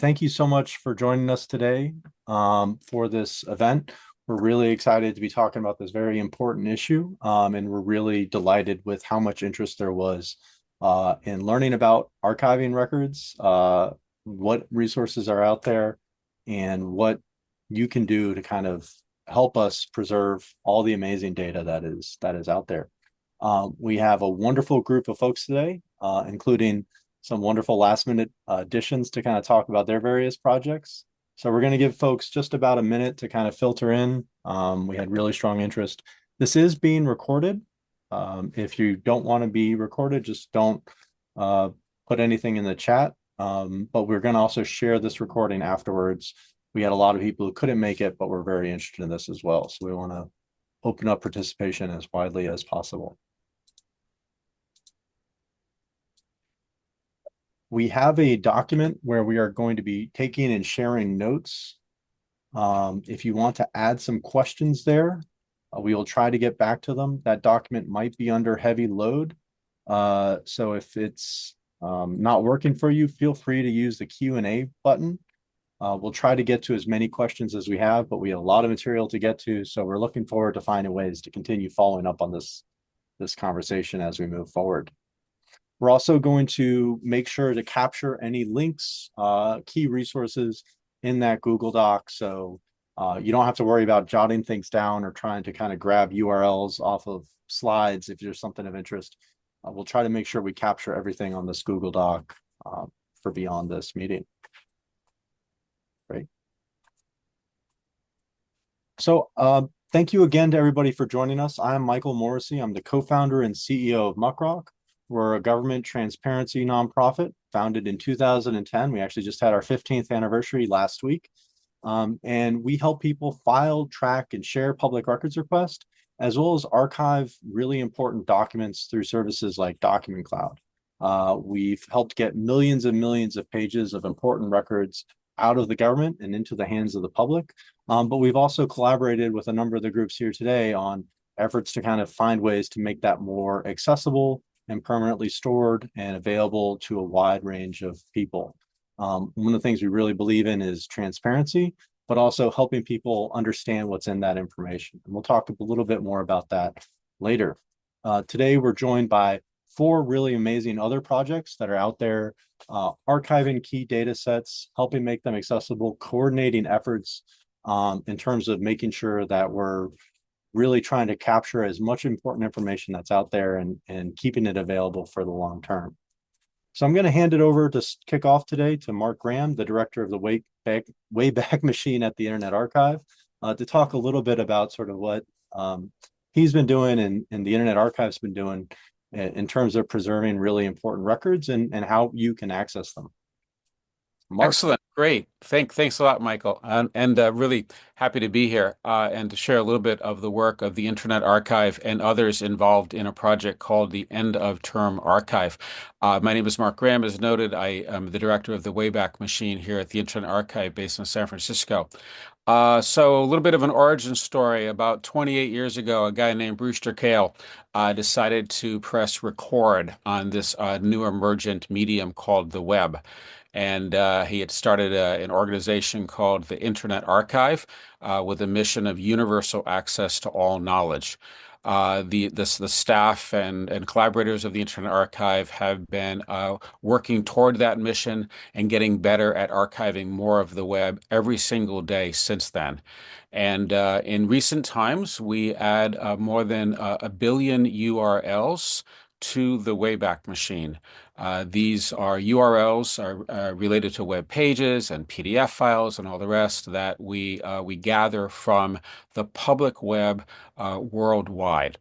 Thank you so much for joining us today for this event. We're really excited to be talking about this very important issue, and we're really delighted with how much interest there was in learning about archiving records, what resources are out there, and what you can do to kind of help us preserve all the amazing data that is out there. We have a wonderful group of folks today, including some wonderful last minute additions to kind of talk about their various projects. So we're going to give folks just about a minute to kind of filter in. We had really strong interest. This is being recorded. If you don't want to be recorded, just don't put anything in the chat. But we're going to also share this recording afterwards. We had a lot of people who couldn't make it, but we're very interested in this as well. So we want to open up participation as widely as possible. We have a document where we are going to be taking and sharing notes. If you want to add some questions there, we will try to get back to them. That document might be under heavy load. So if it's not working for you, feel free to use the Q&A button. We'll try to get to as many questions as we have, but we have a lot of material to get to. So we're looking forward to finding ways to continue following up on this conversation as we move forward. We're also going to make sure to capture any links, key resources in that Google Doc. So you don't have to worry about jotting things down or trying to kind of grab URLs off of slides if there's something of interest. We'll try to make sure we capture everything on this Google Doc for beyond this meeting. Great. So thank you again to everybody for joining us. I'm Michael Morrissey. I'm the co-founder and CEO of MuckRock. We're a government transparency nonprofit founded in 2010. We actually just had our 15th anniversary last week. And we help people file, track, and share public records requests, as well as archive really important documents through services like Document Cloud. We've helped get millions and millions of pages of important records out of the government and into the hands of the public. But we've also collaborated with a number of the groups here today on efforts to kind of find ways to make that more accessible and permanently stored and available to a wide range of people. One of the things we really believe in is transparency, but also helping people understand what's in that information. And we'll talk a little bit more about that later. Today, we're joined by 4 really amazing other projects that are out there, archiving key data sets, helping make them accessible, coordinating efforts in terms of making sure that we're really trying to capture as much important information that's out there and keeping it available for the long term. So I'm going to hand it over to kick off today to Mark Graham, the director of the Wayback machine at the Internet Archive, to talk a little bit about sort of what he's been doing and the Internet Archive's been doing in terms of preserving really important records and how you can access them. Mark. Excellent. Great. Thanks a lot, Michael. And really happy to be here and to share a little bit of the work of the Internet Archive and others involved in a project called the End of Term Archive. My name is Mark Graham. As noted, I am the director of the Wayback machine here at the Internet Archive based in San Francisco. So a little bit of an origin story. About 28 years ago, a guy named Brewster Kahle decided to press record on this new emergent medium called the web. And he had started an organization called the Internet Archive with a mission of universal access to all knowledge. The staff and collaborators of the Internet Archive have been working toward that mission and getting better at archiving more of the web every single day since then. And in recent times, we add more than a billion URLs to the Wayback machine. These are URLs are related to web pages and PDF files and all the rest that we gather from the public web worldwide.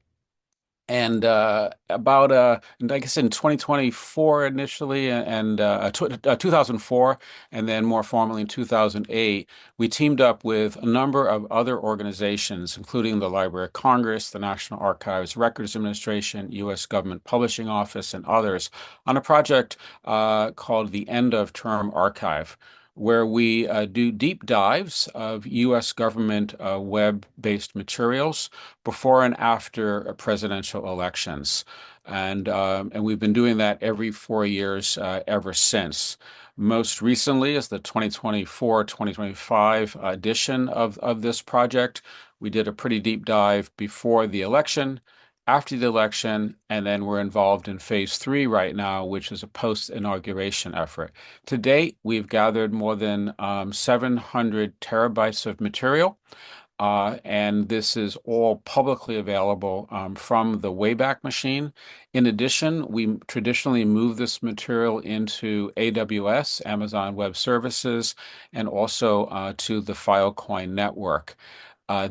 And about, I guess in 2024 initially, and 2004, and then more formally in 2008, we teamed up with a number of other organizations, including the Library of Congress, the National Archives Records Administration, U.S. Government Publishing Office, and others, on a project called the End of Term Archive, where we do deep dives of U.S. government web-based materials before and after presidential elections. And we've been doing that every 4 years ever since. Most recently is the 2024-2025 edition of this project. We did a pretty deep dive before the election, after the election, and then we're involved in phase three right now, which is a post-inauguration effort. To date, we've gathered more than 700 terabytes of material. And this is all publicly available from the Wayback machine. In addition, we traditionally move this material into AWS, Amazon Web Services, and also to the Filecoin network.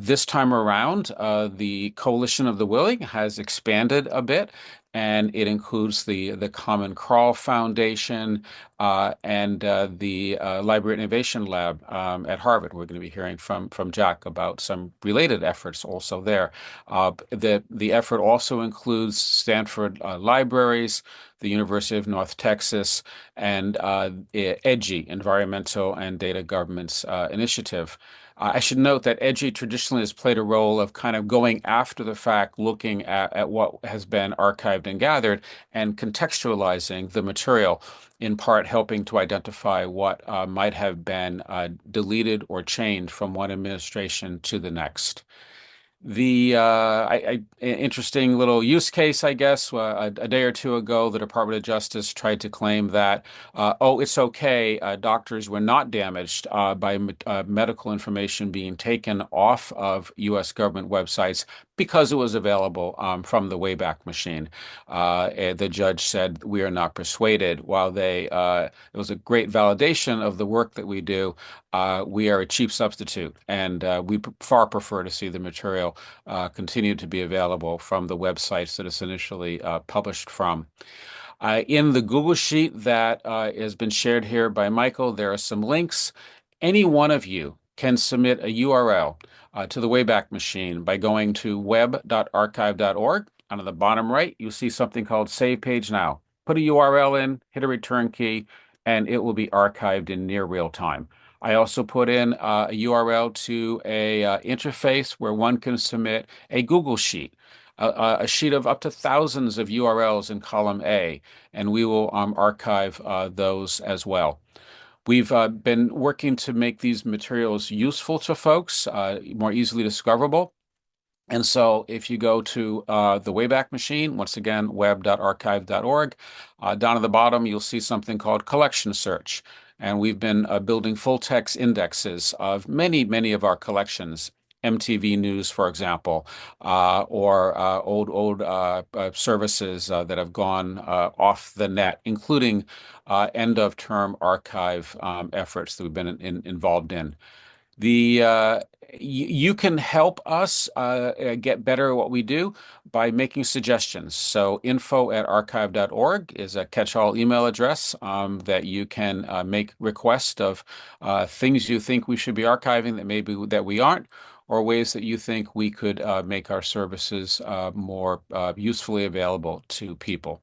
This time around, the Coalition of the Willing has expanded a bit, and it includes the Common Crawl Foundation and the Library Innovation Lab at Harvard. We're going to be hearing from Jack about some related efforts also there. The effort also includes Stanford Libraries, the University of North Texas, and EDGI, Environmental and Data Governance Initiative. I should note that EDGI traditionally has played a role of kind of going after the fact, looking at what has been archived and gathered, and contextualizing the material, in part helping to identify what might have been deleted or changed from one administration to the next. Interesting little use case, I guess. A day or two ago, the Department of Justice tried to claim that, oh, it's okay. Doctors were not damaged by medical information being taken off of U.S. government websites because it was available from the Wayback machine. And the judge said we are not persuaded. While it was a great validation of the work that we do, we are a cheap substitute, and we far prefer to see the material continue to be available from the websites that it's initially published from. In the Google Sheet that has been shared here by Michael, there are some links. Any one of you can submit a URL to the Wayback machine by going to web.archive.org. On the bottom right, you'll see something called Save Page Now. Put a URL in, hit a return key, and it will be archived in near real time. I also put in a URL to a interface where one can submit a Google Sheet, a sheet of up to thousands of URLs in column A, and we will archive those as well. We've been working to make these materials useful to folks, more easily discoverable. And so if you go to the Wayback machine, once again, web.archive.org, down at the bottom, you'll see something called Collection Search. And we've been building full text indexes of many of our collections. MTV News, for example, or old services that have gone off the net, including end-of-term archive efforts that we've been involved in. You can help us get better at what we do by making suggestions. So info@archive.org is a catch-all email address that you can make requests of things you think we should be archiving that maybe that we aren't, or ways that you think we could make our services more usefully available to people.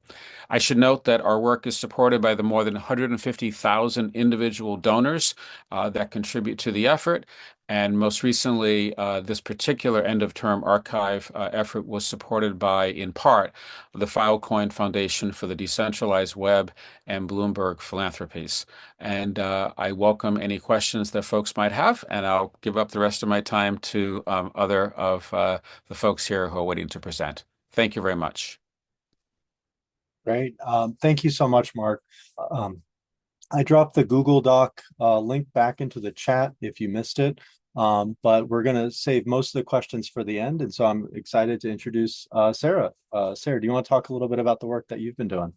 I should note that our work is supported by the more than 150,000 individual donors that contribute to the effort. And most recently, this particular end-of-term archive effort was supported by, in part, the Filecoin Foundation for the Decentralized Web and Bloomberg Philanthropies. And I welcome any questions that folks might have, and I'll give up the rest of my time to other of the folks here who are waiting to present. Thank you very much. Great. Thank you so much, Mark. Um, I dropped the Google Doc link back into the chat if you missed it, but we're going to save most of the questions for the end. And so I'm excited to introduce Sarah. Sarah, do you want to talk a little bit about the work that you've been doing?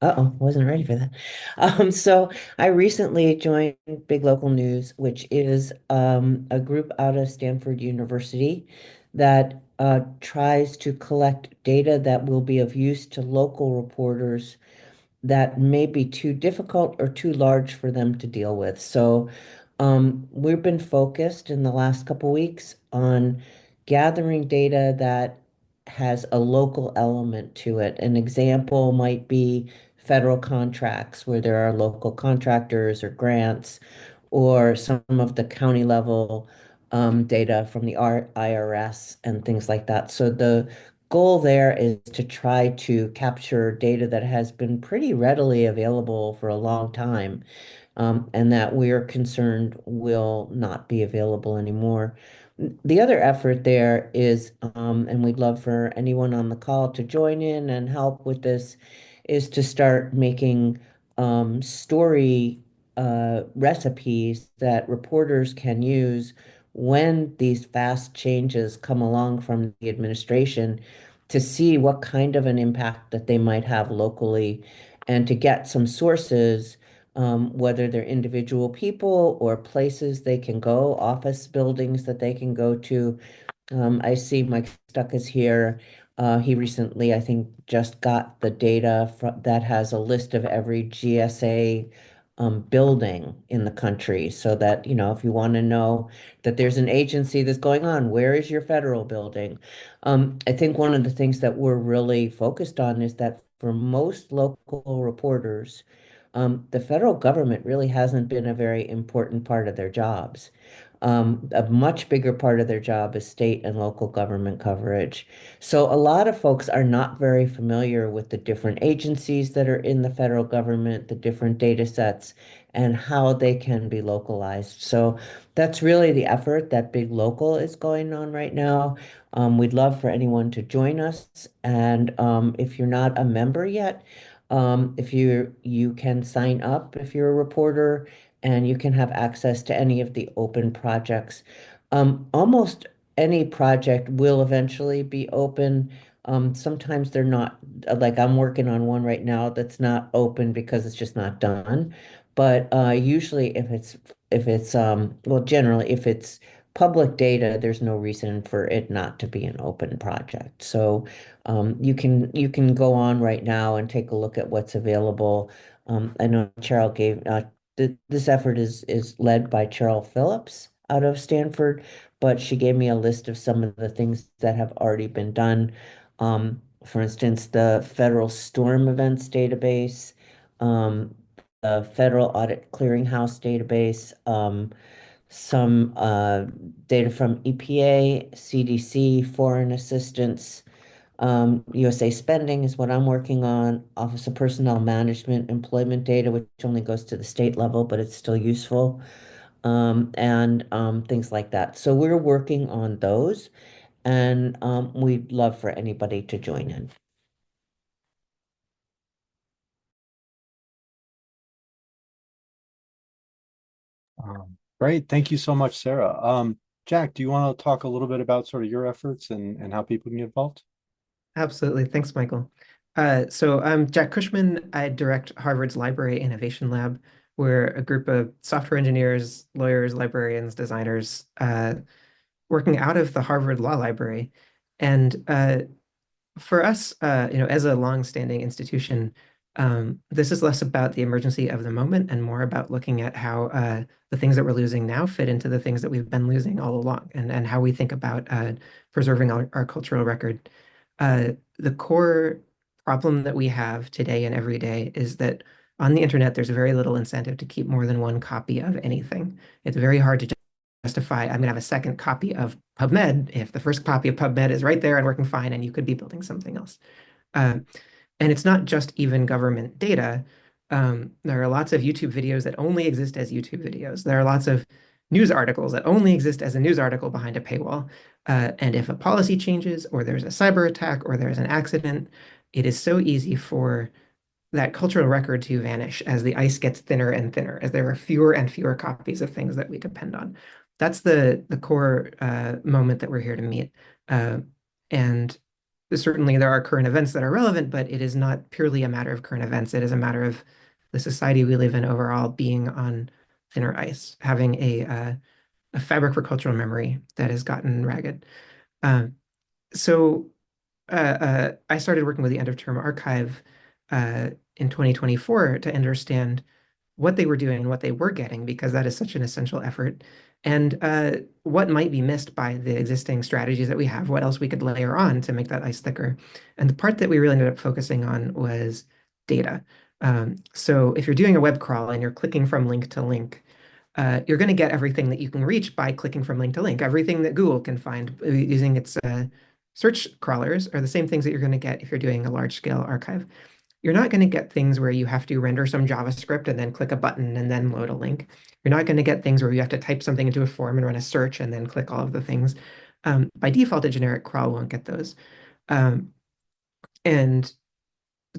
Uh-oh, wasn't ready for that. So I recently joined Big Local News, which is a group out of Stanford University that tries to collect data that will be of use to local reporters that may be too difficult or too large for them to deal with. So we've been focused in the last couple weeks on gathering data that has a local element to it. An example might be federal contracts where there are local contractors or grants, or some of the county level data from the IRS and things like that. So the goal there is to try to capture data that has been pretty readily available for a long time, and that we're concerned will not be available anymore. The other effort there is, and we'd love for anyone on the call to join in and help with this, is to start making story recipes that reporters can use when these fast changes come along from the administration to see what kind of an impact that they might have locally and to get some sources, whether they're individual people or places they can go, office buildings that they can go to. I see Mike Stuck is here. He recently, I think, just got the data that has a list of every GSA building in the country so that, if you want to know that there's an agency that's going on, where is your federal building? I think one of the things that we're really focused on is that for most local reporters, the federal government really hasn't been a very important part of their jobs. A much bigger part of their job is state and local government coverage. So a lot of folks are not very familiar with the different agencies that are in the federal government, the different data sets, and how they can be localized. So that's really the effort that Big Local is going on right now. We'd love for anyone to join us. And if you're not a member yet, if you can sign up if you're a reporter and you can have access to any of the open projects. Almost any project will eventually be open. Sometimes they're not, like I'm working on one right now that's not open because it's just not done. But usually well, generally if it's public data, there's no reason for it not to be an open project. So you can go on right now and take a look at what's available. I know Cheryl gave this effort is led by Cheryl Phillips out of Stanford, but she gave me a list of some of the things that have already been done. For instance, the Federal Storm Events Database, the Federal Audit Clearinghouse Database, some data from EPA, CDC, Foreign Assistance, USA Spending is what I'm working on. Office of Personnel Management, employment data, which only goes to the state level, but it's still useful, and things like that. So we're working on those, and we'd love for anybody to join in. Great. Thank you so much, Sarah. Jack, do you want to talk a little bit about sort of your efforts and how people can get involved? Absolutely. Thanks, Michael. So I'm Jack Cushman. I direct Harvard's Library Innovation Lab. We're a group of software engineers, lawyers, librarians, designers working out of the Harvard Law Library. And for us, as a long-standing institution, this is less about the emergency of the moment and more about looking at how the things that we're losing now fit into the things that we've been losing all along, and how we think about preserving our cultural record. The core problem that we have today and every day is that on the internet, there's very little incentive to keep more than one copy of anything. It's very hard to justify, I'm going to have a second copy of PubMed if the first copy of PubMed is right there and working fine, and you could be building something else. And it's not just even government data. There are lots of YouTube videos that only exist as YouTube videos. There are lots of news articles that only exist as a news article behind a paywall. And if a policy changes, or there's a cyber attack, or there's an accident, it is so easy for that cultural record to vanish as the ice gets thinner and thinner, as there are fewer and fewer copies of things that we depend on. That's the core moment that we're here to meet. And certainly there are current events that are relevant, but it is not purely a matter of current events. It is a matter of the society we live in overall being on thinner ice, having a fabric for cultural memory that has gotten ragged. So I started working with the End of Term Archive in 2024 to understand what they were doing and what they were getting, because that is such an essential effort, and what might be missed by the existing strategies that we have, what else we could layer on to make that ice thicker. And the part that we really ended up focusing on was data. So if you're doing a web crawl and you're clicking from link to link, you're going to get everything that you can reach by clicking from link to link, everything that Google can find using its search crawlers are the same things that you're going to get if you're doing a large scale archive. You're not going to get things where you have to render some JavaScript and then click a button and then load a link. You're not going to get things where you have to type something into a form and run a search and then click all of the things. By default, a generic crawl won't get those. Um, and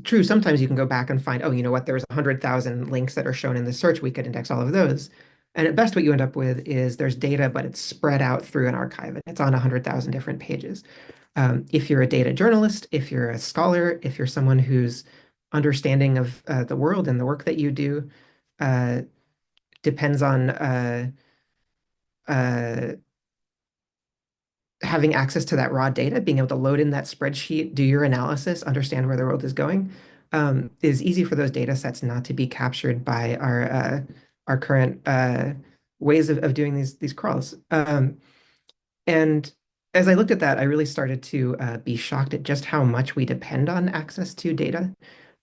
true, sometimes you can go back and find, oh, you know what, there was 100,000 links that are shown in the search. We could index all of those. And at best, what you end up with is there's data, but it's spread out through an archive. And it's on 100,000 different pages. If you're a data journalist, if you're a scholar, if you're someone whose understanding of the world and the work that you do uh, depends on uh, having access to that raw data, being able to load in that spreadsheet, do your analysis, understand where the world is going, is easy for those data sets not to be captured by our current ways of doing these crawls. And as I looked at that, I really started to be shocked at just how much we depend on access to data.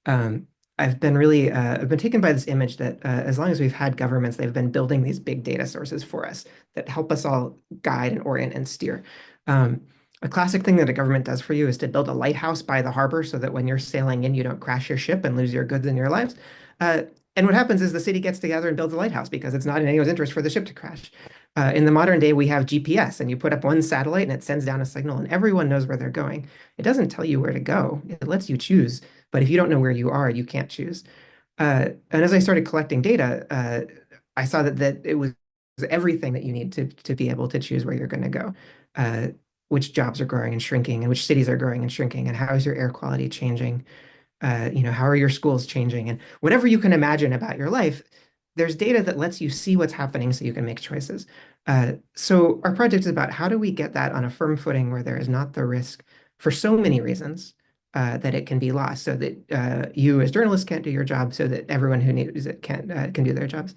Um, I've been taken by this image that as long as we've had governments, they've been building these big data sources for us that help us all guide and orient and steer. Um, a classic thing that a government does for you is to build a lighthouse by the harbor so that when you're sailing in, you don't crash your ship and lose your goods and your lives. Uh, and what happens is the city gets together and builds a lighthouse because it's not in anyone's interest for the ship to crash. In the modern day, we have GPS, and you put up one satellite and it sends down a signal, and everyone knows where they're going. It doesn't tell you where to go, it lets you choose. But if you don't know where you are, you can't choose. And as I started collecting data, I saw that it was everything that you need to be able to choose where you're going to go, uh, which jobs are growing and shrinking, and which cities are growing and shrinking, and how is your air quality changing? How are your schools changing? And whatever you can imagine about your life, there's data that lets you see what's happening so you can make choices. So our project is about how do we get that on a firm footing where there is not the risk for so many reasons that it can be lost, so that you as journalists can't do your job, so that everyone who needs it can do their jobs.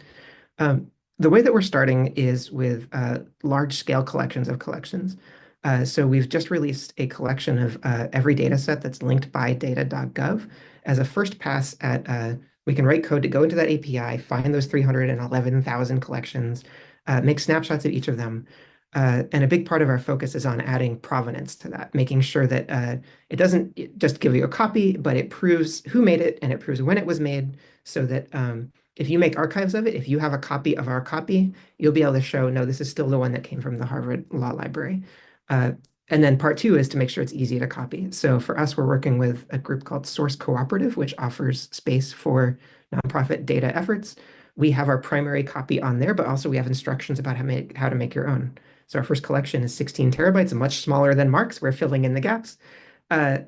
The way that we're starting is with large scale collections of collections. So we've just released a collection of every data set that's linked by data.gov as a first pass at we can write code to go into that API, find those 311,000 collections, make snapshots of each of them. And a big part of our focus is on adding provenance to that, making sure that it doesn't just give you a copy, but it proves who made it and it proves when it was made so that if you make archives of it, if you have a copy of our copy, you'll be able to show, no, this is still the one that came from the Harvard Law Library. Uh, and then part two is to make sure it's easy to copy. So for us, we're working with a group called Source Cooperative, which offers space for nonprofit data efforts. We have our primary copy on there, but also we have instructions about how to make your own. So our first collection is 16 terabytes, much smaller than Mark's. We're filling in the gaps. Uh,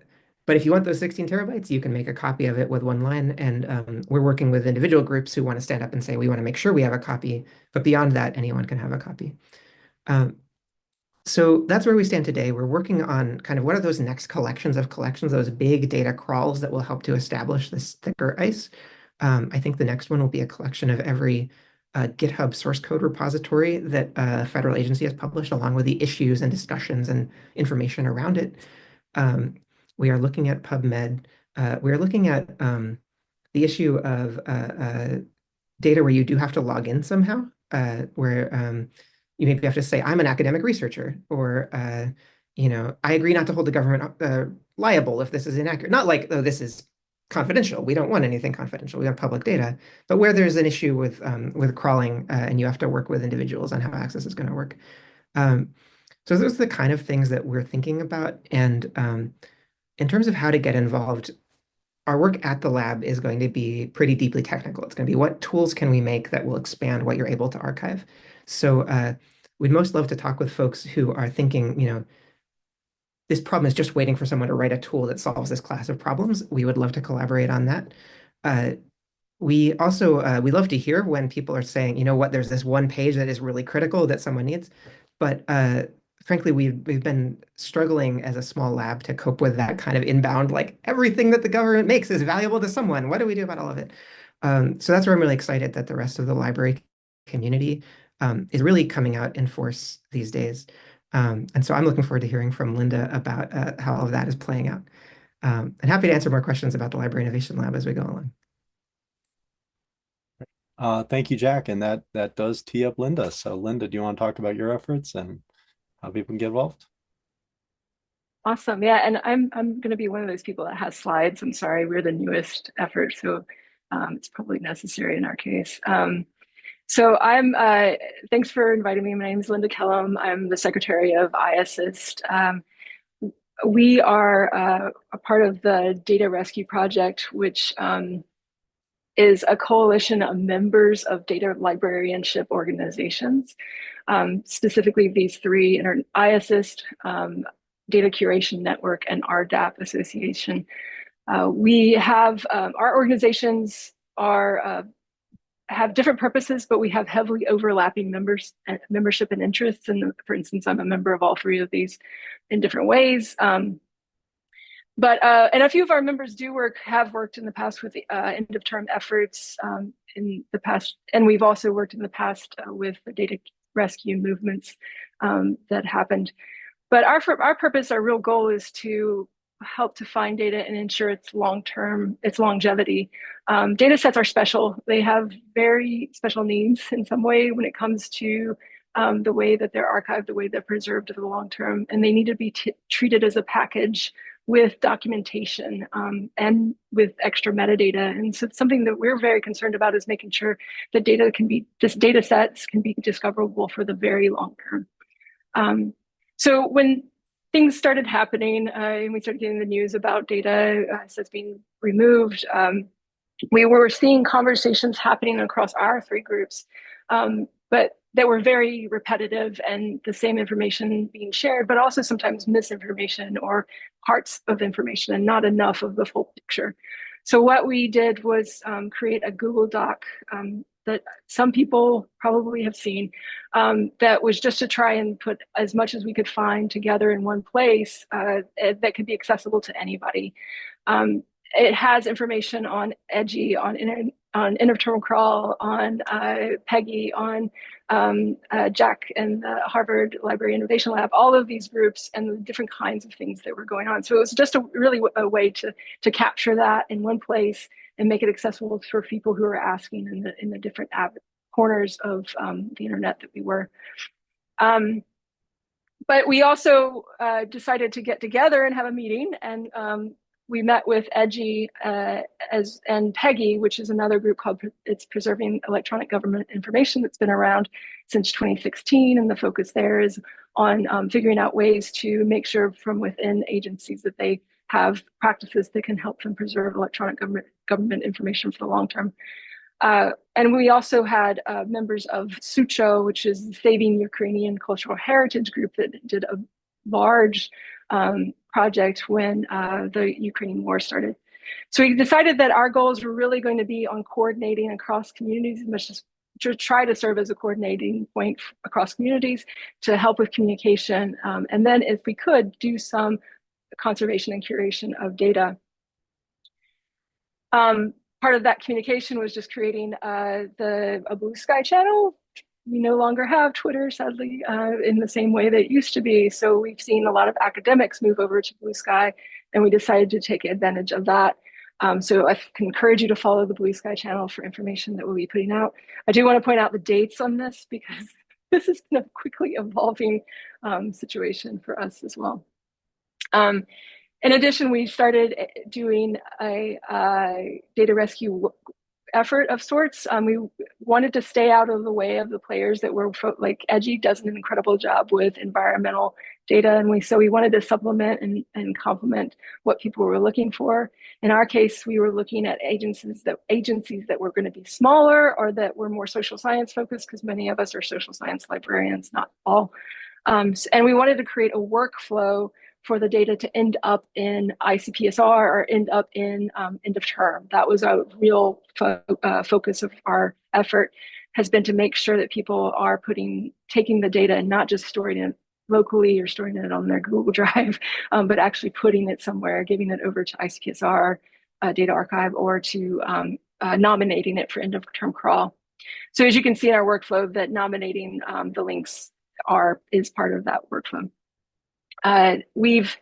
but if you want those 16 terabytes, you can make a copy of it with one line. And we're working with individual groups who want to stand up and say, we want to make sure we have a copy. But beyond that, anyone can have a copy. So that's where we stand today. We're working on kind of what are those next collections of collections, those big data crawls that will help to establish this thicker ice. I think the next one will be a collection of every GitHub source code repository that a federal agency has published, along with the issues and discussions and information around it. We are looking at PubMed. We are looking at the issue of data where you do have to log in somehow, where you maybe have to say, I'm an academic researcher, or, I agree not to hold the government liable if this is inaccurate. Not like, oh, this is confidential. We don't want anything confidential. We want public data. But where there's an issue with crawling and you have to work with individuals on how access is going to work. So those are the kind of things that we're thinking about. And in terms of how to get involved, our work at the lab is going to be pretty deeply technical. It's going to be what tools can we make that will expand what you're able to archive. So we'd most love to talk with folks who are thinking, this problem is just waiting for someone to write a tool that solves this class of problems. We would love to collaborate on that. We also we love to hear when people are saying, you know what, there's this one page that is really critical that someone needs. But frankly, we've been struggling as a small lab to cope with that kind of inbound, like everything that the government makes is valuable to someone. What do we do about all of it? So that's where I'm really excited that the rest of the library community is really coming out in force these days. And so I'm looking forward to hearing from Lynda about how all of that is playing out. And happy to answer more questions about the Library Innovation Lab as we go along. Thank you, Jack. And that does tee up Lynda. So Lynda, do you want to talk about your efforts and how people can get involved? Awesome. Yeah, and I'm going to be one of those people that has slides. I'm sorry, we're the newest effort, so it's probably necessary in our case. So I'm thanks for inviting me. My name is Lynda Kellam. I'm the secretary of IASSIST. We are a part of the Data Rescue Project, which is a coalition of members of data librarianship organizations. Specifically, these three IASSIST, Data Curation Network, and RDAP Association. We have our organizations are have different purposes, but we have heavily overlapping membership and interests. And for instance, I'm a member of all three of these in different ways. And a few of our members have worked in the past with end of term efforts in the past, and we've also worked in the past with the data rescue movements that happened. But our purpose, our real goal, is to help to find data and ensure its longevity. Data sets are special. They have very special needs in some way when it comes to the way that they're archived, the way they're preserved for the long term, and they need to be treated as a package with documentation and with extra metadata. And so something that we're very concerned about is making sure that data sets can be discoverable for the very long term. So when things started happening and we started getting the news about data sets being removed, we were seeing conversations happening across our three groups, but that were very repetitive and the same information being shared, but also sometimes misinformation or parts of information and not enough of the full picture. So what we did was create a Google Doc that some people probably have seen, that was just to try and put as much as we could find together in one place that could be accessible to anybody. It has information on EDGI, on end of term crawl, on Peggy, on Jack and the Harvard Library Innovation Lab, all of these groups and the different kinds of things that were going on. So it was just really a way to capture that in one place and make it accessible for people who are asking in the different corners of the internet that we were. But we also decided to get together and have a meeting, and we met with EDGI and Peggy, which is another group called It's Preserving Electronic Government Information that's been around since 2016. And the focus there is on figuring out ways to make sure from within agencies that they have practices that can help them preserve electronic government information for the long term. And we also had members of SUCHO, which is the Saving Ukrainian Cultural Heritage group that did a large project when the Ukrainian war started. So we decided that our goals were really going to be on coordinating across communities, much as to try to serve as a coordinating point across communities to help with communication. And then if we could, do some conservation and curation of data. Part of that communication was just creating a Blue Sky channel. We no longer have Twitter, sadly, in the same way that it used to be. So we've seen a lot of academics move over to Blue Sky, and we decided to take advantage of that. So I can encourage you to follow the Blue Sky channel for information that we'll be putting out. I do want to point out the dates on this because this has been a quickly evolving situation for us as well. In addition, we started doing a data rescue effort of sorts. We wanted to stay out of the way of the players that were like EDGI does an incredible job with environmental data, and so we wanted to supplement and complement what people were looking for. In our case, we were looking at agencies that were going to be smaller or that were more social science focused, because many of us are social science librarians, not all. And we wanted to create a workflow for the data to end up in ICPSR or end up in end of term. That was a real focus of our effort, has been to make sure that people are taking the data and not just storing it locally or storing it on their Google Drive, but actually putting it somewhere, giving it over to ICPSR data archive, or to nominating it for end of term crawl. So as you can see in our workflow, that nominating the links is part of that workflow. We've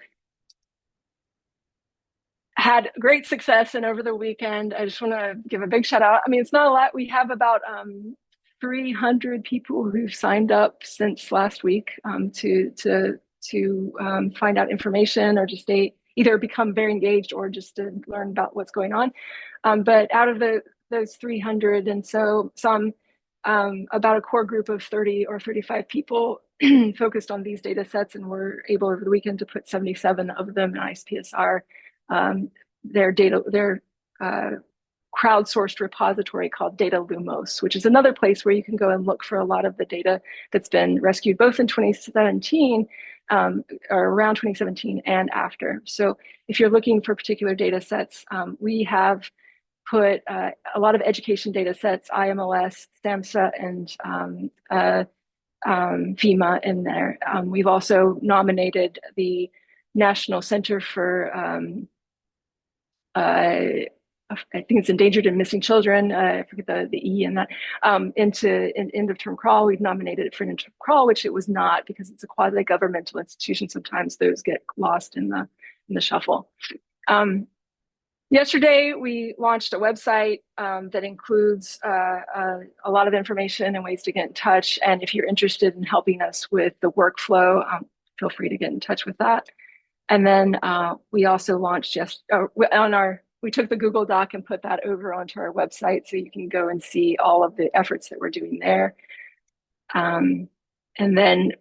had great success, and over the weekend, I just want to give a big shout out. I mean, it's not a lot. We have about 300 people who've signed up since last week to find out information or just either become very engaged or just to learn about what's going on. But out of those 300 and so some, about a core group of 30 or 35 people focused on these data sets, and were able over the weekend to put 77 of them in ISPSR, their crowdsourced repository called Data Lumos, which is another place where you can go and look for a lot of the data that's been rescued both in 2017 or around 2017 and after. So if you're looking for particular data sets, we have put a lot of education data sets, IMLS, SAMHSA, and FEMA in there. We've also nominated the National Center for I think it's endangered and missing children. I forget the E in that. Into an end of term crawl, we've nominated it for an end of term crawl, which it was not because it's a quasi governmental institution. Sometimes those get lost in the shuffle. Yesterday, we launched a website that includes a lot of information and ways to get in touch. And if you're interested in helping us with the workflow, feel free to get in touch with that. And then we also launched we took the Google Doc and put that over onto our website so you can go and see all of the efforts that we're doing there. And then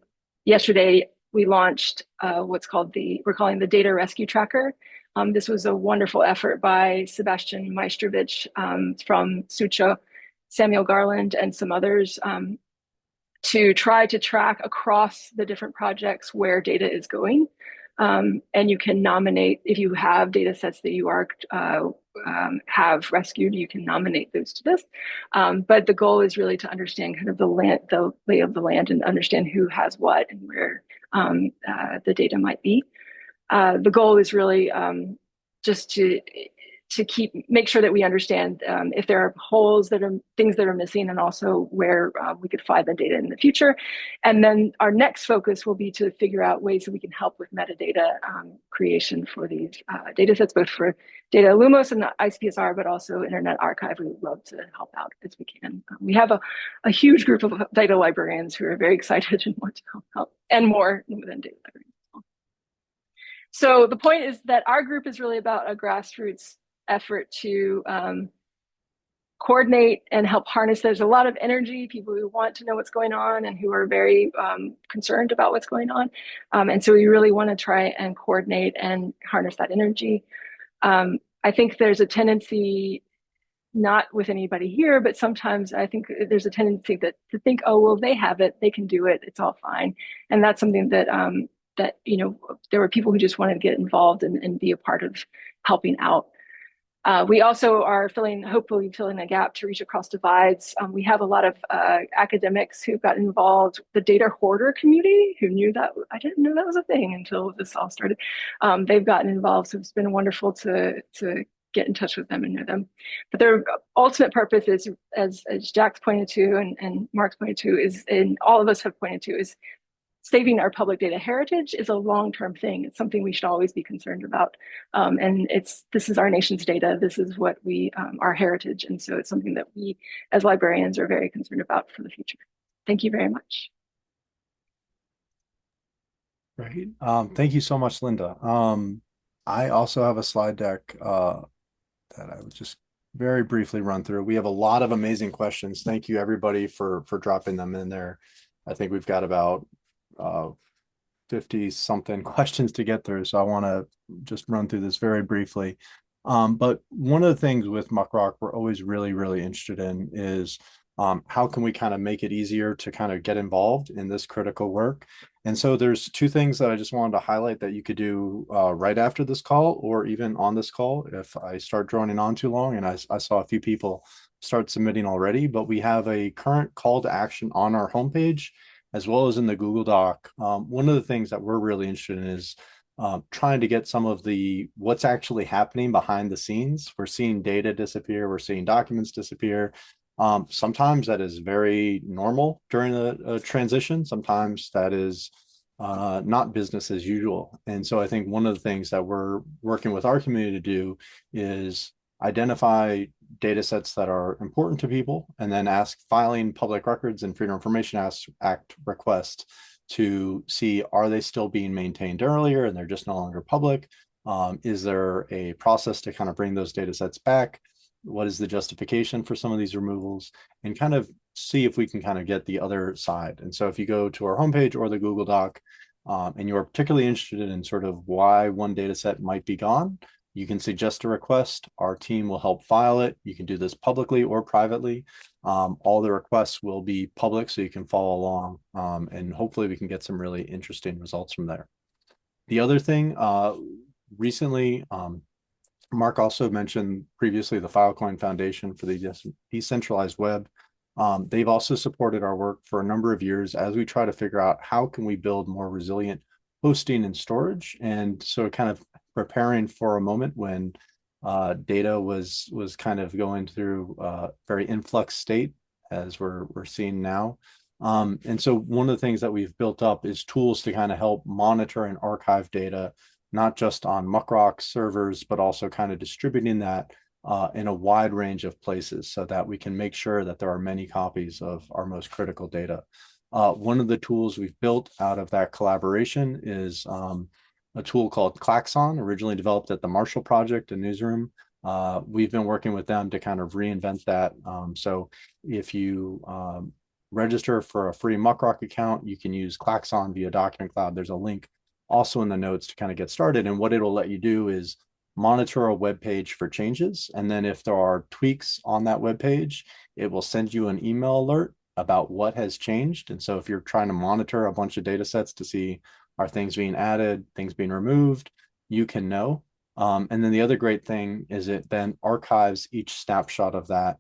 yesterday we launched we're calling the Data Rescue Tracker. This was a wonderful effort by Sebastian Maestrovich from Sucho, Samuel Garland, and some others to try to track across the different projects where data is going. And you can nominate, if you have data sets that you have rescued, you can nominate those to this. But the goal is really to understand kind of the lay of the land and understand who has what and where the data might be. The goal is really just to make sure that we understand if there are holes things that are missing, and also where we could find the data in the future. And then our next focus will be to figure out ways that we can help with metadata creation for these data sets, both for Data Lumos and the ISPSR, but also Internet Archive. We would love to help out as we can. We have a huge group of data librarians who are very excited and want to help, and more than data librarians. So the point is that our group is really about a grassroots effort to coordinate and help harness. There's a lot of energy, people who want to know what's going on and who are very concerned about what's going on. And so we really want to try and coordinate and harness that energy. I think there's a tendency, not with anybody here, but sometimes I think there's a tendency to think, oh, well, they have it, they can do it, it's all fine. And that's something that there were people who just wanted to get involved and be a part of helping out. We also are hopefully filling a gap to reach across divides. We have a lot of academics who've gotten involved. The data hoarder community, who knew that, I didn't know that was a thing until this all started. They've gotten involved, so it's been wonderful to get in touch with them and know them. But their ultimate purpose is, as Jack's pointed to and Mark's pointed to, and all of us have pointed to, is saving our public data heritage is a long-term thing. It's something we should always be concerned about. And this is our nation's data. This is what our heritage. And so it's something that we as librarians are very concerned about for the future. Thank you very much. Great. Thank you so much, Lynda. I also have a slide deck that I would just very briefly run through. We have a lot of amazing questions. Thank you, everybody, for dropping them in there. I think we've got about 50 something questions to get through, so I want to just run through this very briefly. But one of the things with MuckRock we're always really interested in is how can we kind of make it easier to kind of get involved in this critical work. And so there's two things that I just wanted to highlight that you could do right after this call, or even on this call if I start droning on too long. And I saw a few people start submitting already, but we have a current call to action on our homepage as well as in the Google Doc. One of the things that we're really interested in is trying to get some of what's actually happening behind the scenes. We're seeing data disappear. We're seeing documents disappear. Sometimes that is very normal during a transition. Sometimes that is not business as usual. And so I think one of the things that we're working with our community to do is identify data sets that are important to people, and then filing public records and Freedom of Information Act requests to see, are they still being maintained earlier and they're just no longer public? Is there a process to kind of bring those data sets back? What is the justification for some of these removals? And kind of see if we can kind of get the other side. And so if you go to our homepage or the Google Doc, and you're particularly interested in sort of why one data set might be gone, you can suggest a request. Our team will help file it. You can do this publicly or privately. All the requests will be public so you can follow along, and hopefully we can get some really interesting results from there. The other thing, recently, Mark also mentioned previously the Filecoin Foundation for the Decentralized Web. They've also supported our work for a number of years as we try to figure out how can we build more resilient hosting and storage. And so kind of preparing for a moment when data was kind of going through a very influx state, as we're seeing now. And so one of the things that we've built up is tools to kind of help monitor and archive data, not just on MuckRock servers, but also kind of distributing that in a wide range of places so that we can make sure that there are many copies of our most critical data. One of the tools we've built out of that collaboration is a tool called Klaxon, originally developed at the Marshall Project in Newsroom. We've been working with them to kind of reinvent that. So if you register for a free MuckRock account, you can use Klaxon via Document Cloud. There's a link also in the notes to kind of get started. And what it'll let you do is monitor a web page for changes. And then if there are tweaks on that web page, it will send you an email alert about what has changed. And so if you're trying to monitor a bunch of data sets to see, are things being added, things being removed, you can know. And then the other great thing is it then archives each snapshot of that,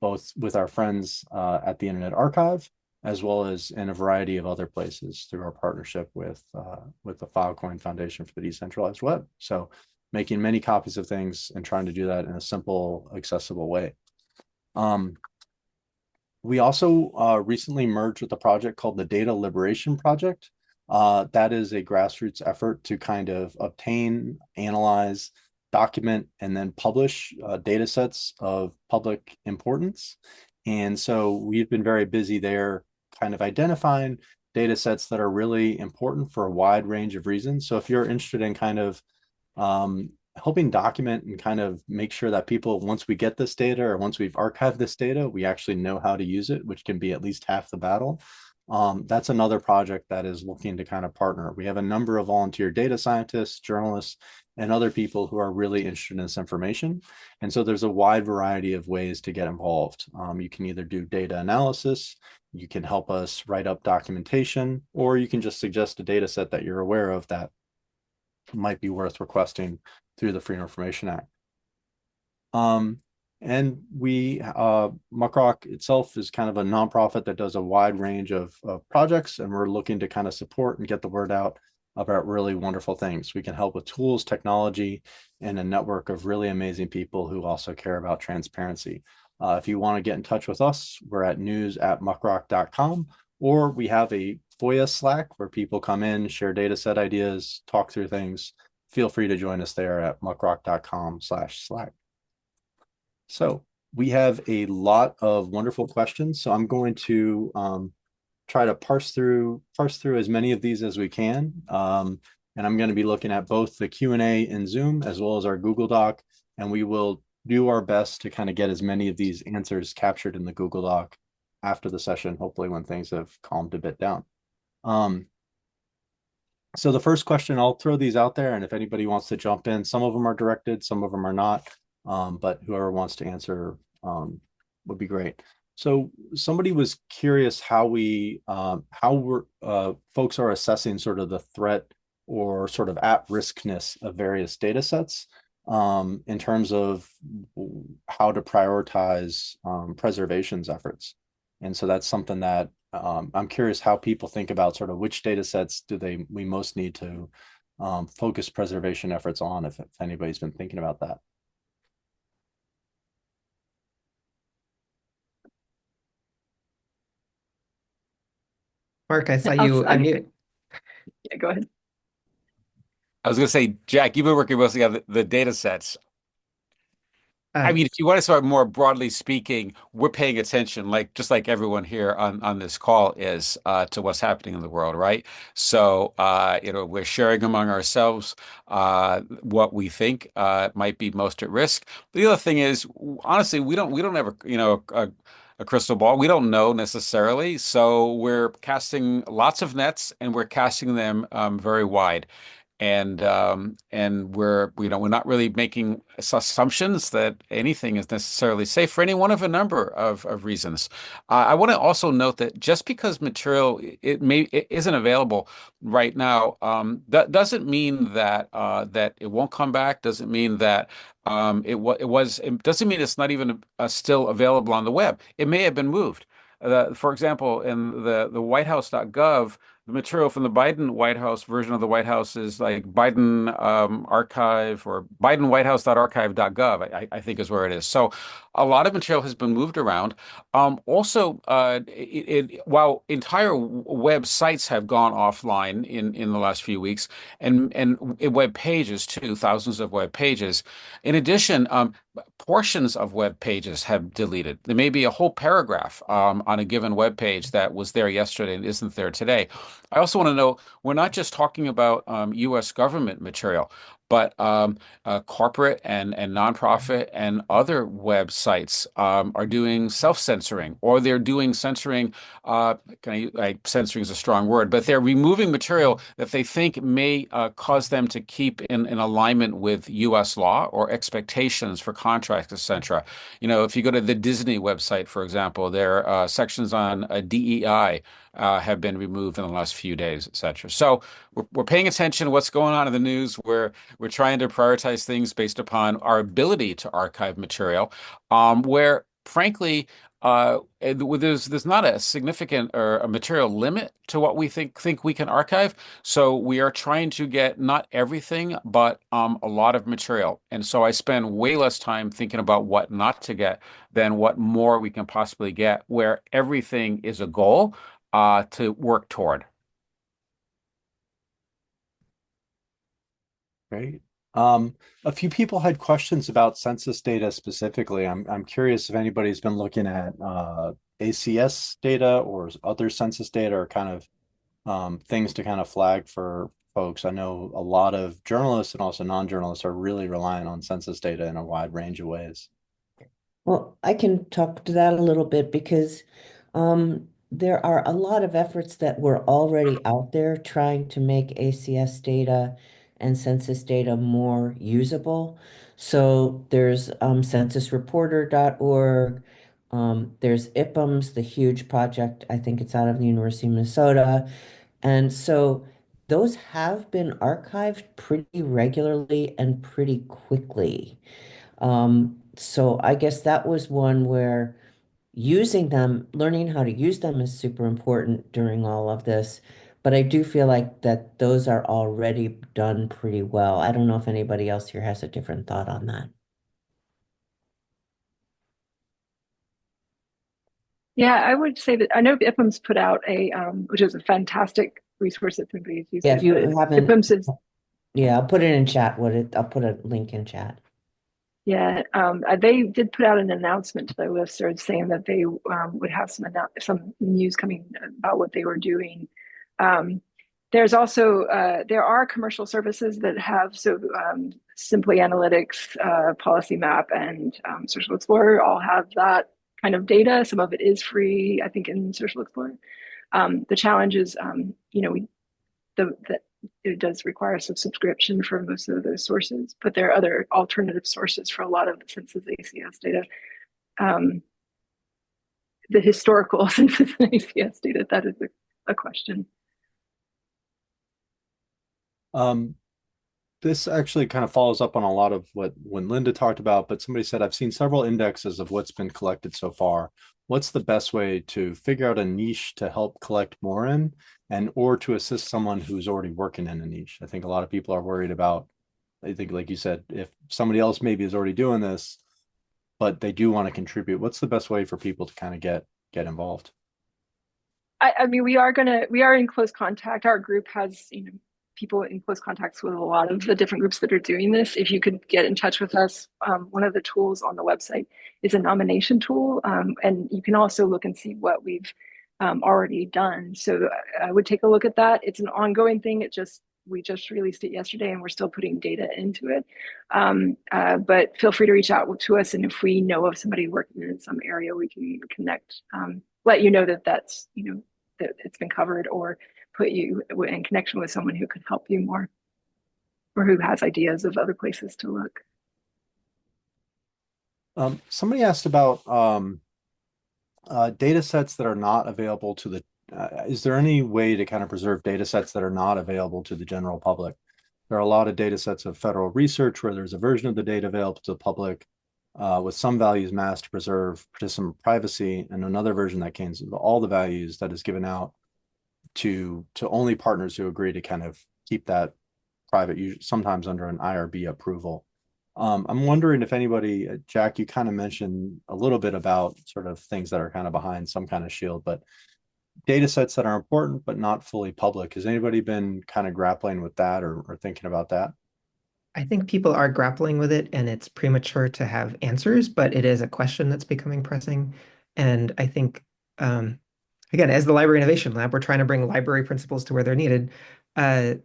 both with our friends at the Internet Archive, as well as in a variety of other places through our partnership with the Filecoin Foundation for the Decentralized Web. So making many copies of things and trying to do that in a simple, accessible way. We also recently merged with a project called the Data Liberation Project. That is a grassroots effort to kind of obtain, analyze, document, and then publish data sets of public importance. And so we've been very busy there, kind of identifying data sets that are really important for a wide range of reasons. So if you're interested in kind of helping document and kind of make sure that people, once we get this data or once we've archived this data, we actually know how to use it, which can be at least half the battle. That's another project that is looking to kind of partner. We have a number of volunteer data scientists, journalists, and other people who are really interested in this information. And so there's a wide variety of ways to get involved. You can either do data analysis, you can help us write up documentation, or you can just suggest a data set that you're aware of that might be worth requesting through the Freedom of Information Act. And we, MuckRock itself is kind of a nonprofit that does a wide range of projects, and we're looking to kind of support and get the word out about really wonderful things. We can help with tools, technology, and a network of really amazing people who also care about transparency. If you want to get in touch with us, we're at news@muckrock.com, or we have a FOIA Slack where people come in, share data set ideas, talk through things. Feel free to join us there at muckrock.com/Slack. So we have a lot of wonderful questions. So I'm going to try to parse through as many of these as we can. And I'm going to be looking at both the Q&A in Zoom as well as our Google Doc. And we will do our best to kind of get as many of these answers captured in the Google Doc after the session, hopefully when things have calmed a bit down. So the first question, I'll throw these out there, and if anybody wants to jump in, some of them are directed, some of them are not, but whoever wants to answer would be great. So somebody was curious how folks are assessing sort of the threat or sort of at-riskness of various data sets in terms of how to prioritize preservations efforts. And so that's something that I'm curious how people think about sort of which data sets we most need to focus preservation efforts on, if anybody's been thinking about that. Mark, I saw you unmute. Yeah, go ahead. I was going to say, Jack, you've been working mostly on the data sets. I mean, if you want to start more broadly speaking, we're paying attention, like just like everyone here on this call is to what's happening in the world, right? So, we're sharing among ourselves what we think might be most at risk. The other thing is, honestly, we don't have a crystal ball. We don't know necessarily, so we're casting lots of nets and we're casting them very wide. And we're not really making assumptions that anything is necessarily safe for any one of a number of reasons. I want to also note that just because material it isn't available right now, that doesn't mean that it won't come back. Doesn't mean that it doesn't mean it's not even still available on the web. It may have been moved. For example, in the whitehouse.gov, the material from the Biden White House version of the White House is like Biden archive or bidenwhitehouse.archive.gov, I think is where it is. So a lot of material has been moved around. Also, while entire websites have gone offline in the last few weeks, and web pages too, thousands of web pages. In addition, portions of web pages have deleted. There may be a whole paragraph on a given web page that was there yesterday and isn't there today. I also want to know we're not just talking about U.S. government material, but corporate and nonprofit and other websites are doing self-censoring, or they're doing censoring. Censoring is a strong word, but they're removing material that they think may cause them to keep in alignment with U.S. law or expectations for contracts, etc. If you go to the Disney website, for example, there are sections on DEI have been removed in the last few days, etc. So we're paying attention to what's going on in the news. We're trying to prioritize things based upon our ability to archive material, where frankly, there's not a significant or a material limit to what we think we can archive. So we are trying to get not everything, but a lot of material. And so I spend way less time thinking about what not to get than what more we can possibly get, where everything is a goal to work toward. Great. A few people had questions about census data specifically. I'm curious if anybody's been looking at ACS data or other census data, or kind of things to kind of flag for folks. I know a lot of journalists and also non-journalists are really relying on census data in a wide range of ways. Well, I can talk to that a little bit because there are a lot of efforts that were already out there trying to make ACS data and census data more usable. So there's censusreporter.org, there's IPPMS, the huge project, I think it's out of the University of Minnesota. And so those have been archived pretty regularly and pretty quickly. So I guess that was one where using them, learning how to use them is super important during all of this. But I do feel like that those are already done pretty well. I don't know if anybody else here has a different thought on that. Yeah, I would say that I know IPPM's put out which is a fantastic resource if anybody's used Yeah, it. if you But haven't, IPPM's is, yeah, I'll put it in chat. I'll put a link in chat. yeah, they did put out an announcement to the listserv saying that they would have some news coming about what they were doing. There's also there are commercial services that have Simply Analytics, Policy Map, and Social Explorer all have that kind of data. Some of it is free, I think, in Social Explorer. The challenge is, it does require some subscription for most of those sources, but there are other alternative sources for a lot of the census ACS data. The historical census and ACS data, that is a question. This actually kind of follows up on a lot of what when Lynda talked about, but somebody said, I've seen several indexes of what's been collected so far. What's the best way to figure out a niche to help collect more in, and or to assist someone who's already working in a niche? I think a lot of people are worried about, I think, like you said, if somebody else maybe is already doing this, but they do want to contribute, what's the best way for people to kind of get involved? I mean, we are in close contact. Our group has, people in close contacts with a lot of the different groups that are doing this. If you could get in touch with us, one of the tools on the website is a nomination tool, and you can also look and see what we've already done. So I would take a look at that. It's an ongoing thing. We just released it yesterday, and we're still putting data into it. But feel free to reach out to us, and if we know of somebody working in some area, we can connect. Let you know that that's that it's been covered, or put you in connection with someone who could help you more, or who has ideas of other places to look. Somebody asked about data sets that are not available to the, is there any way to kind of preserve data sets that are not available to the general public? There are a lot of data sets of federal research where there's a version of the data available to the public with some values masked to preserve participant privacy, and another version that contains all the values that is given out to only partners who agree to kind of keep that private, sometimes under an IRB approval. I'm wondering if anybody, Jack, you kind of mentioned a little bit about sort of things that are kind of behind some kind of shield, but data sets that are important but not fully public. Has anybody been kind of grappling with that or thinking about that? I think people are grappling with it, and it's premature to have answers, but it is a question that's becoming pressing. And I think, again, as the Library Innovation Lab, we're trying to bring library principles to where they're needed. I